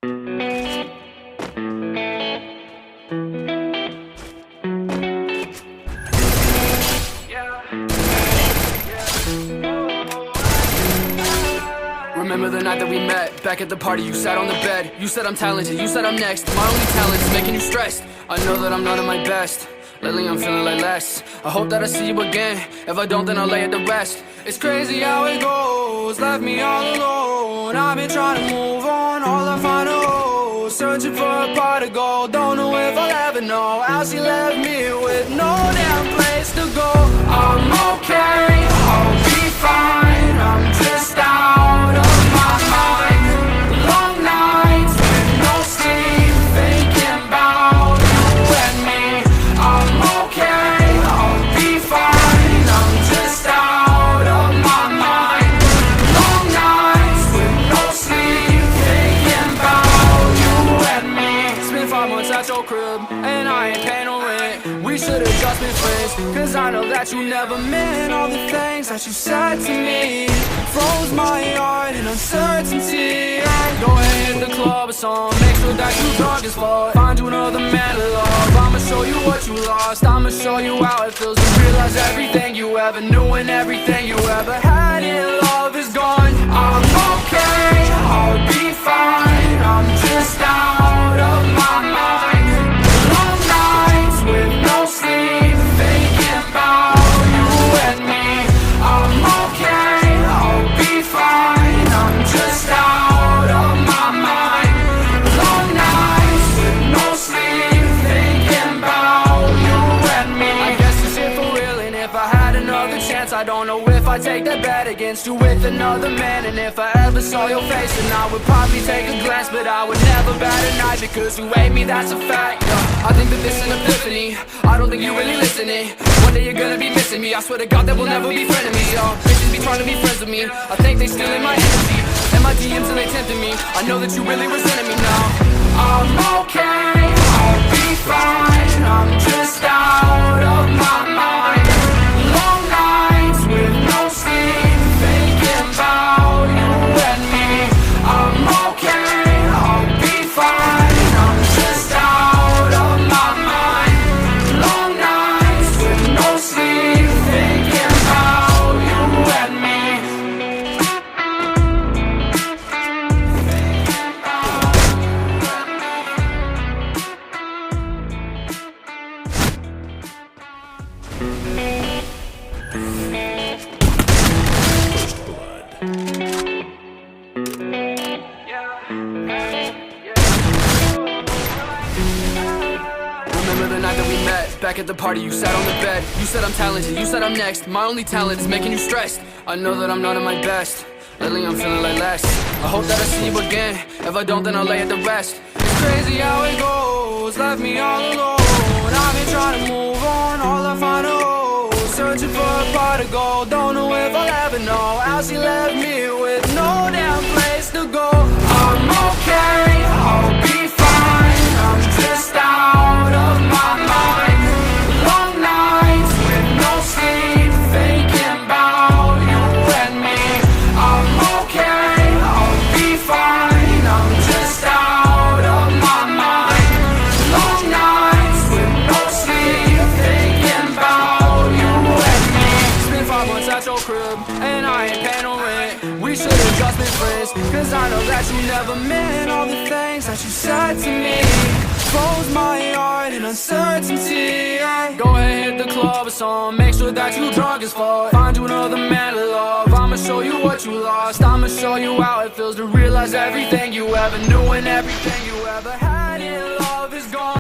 Remember the night that we met, back at the party you sat on the bed. You said I'm talented, you said I'm next. My only talent is making you stressed. I know that I'm not at my best. Lately I'm feeling like less. I hope that I see you again. If I don't, then I'll lay it to rest. It's crazy how it goes, left me all alone. I've been trying to move on, all I find are holes. Searching for a pot to go, don't know if I'll ever know how she left me with no damn place to go. I'm okay, I'll be fine. I'm just out of my mind. Long nights with no sleep, thinking about you and me. I'm okay, I'll be fine. I'm just out of my mind. Long nights with no sleep, thinking about you and me. It's been 5 months at your crib, and I ain't paying no rent. We should've just been friends, cause I know that you never meant all the things that you said to me. Froze my heart in uncertainty. Go ahead, hit the club or song, make sure that you drunk as fuck. Find you another man to love, I'ma show you what you lost. I'ma show you how it feels to realize everything you ever knew and everything you ever had in love is gone. I'm okay, I'll be fine. I'm just out of my mind. Long nights with no sleep, thinking about you and me. I'm okay, I'll be fine. I'm just out of my mind. Long nights with no sleep, thinking about you and me. I guess it's it for real, and if I had another chance, I don't know if I'd take that bet against you with another man. And if I ever saw your face, then I would probably take a glance, but I would never bat an eye because you hate me, that's a fact. I think that this is an epiphany, I don't think you're really listening. One day you're gonna be missing me, I swear to God that we'll never be frenemies, yo. Bitches be trying to be friends with me, I think they stealing my energy. And my DMs and they tempting me, I know that you really resenting me now. I'm okay, I'll be fine. I'm just out of my mind. Long nights with no sleep, thinking about you and me. I'm okay, I'll be fine. I'm just out of my mind. Long nights with no sleep, thinking about you and me. Remember the night that we met, back at the party you sat on the bed. You said I'm talented, you said I'm next. My only talent is making you stressed. I know that I'm not at my best. Lately I'm feeling like less. I hope that I see you again. If I don't, then I'll lay it to rest. It's crazy how it goes, left me all alone. I've been trying to move on, all I find are holes. Searching for a pot to go, don't know if I'll ever know how she left me with no damn place to go. I'm okay, I'll be fine. I'm just out of my mind. Long nights with no sleep, thinking about you and me. I'm okay, I'll be fine. I'm just out of my mind. Long nights with no sleep, thinking about you and me. It's been 5 months at your crib, and I ain't paying no rent. We should've just been friends, cause I know that you never meant all the things that you said to me. Froze my heart in uncertainty. Go ahead, hit the club or song, make sure that you drunk as fuck. Find you another man to love, I'ma show you what you lost. I'ma show you how it feels to realize everything you ever knew and everything you ever had in love is gone.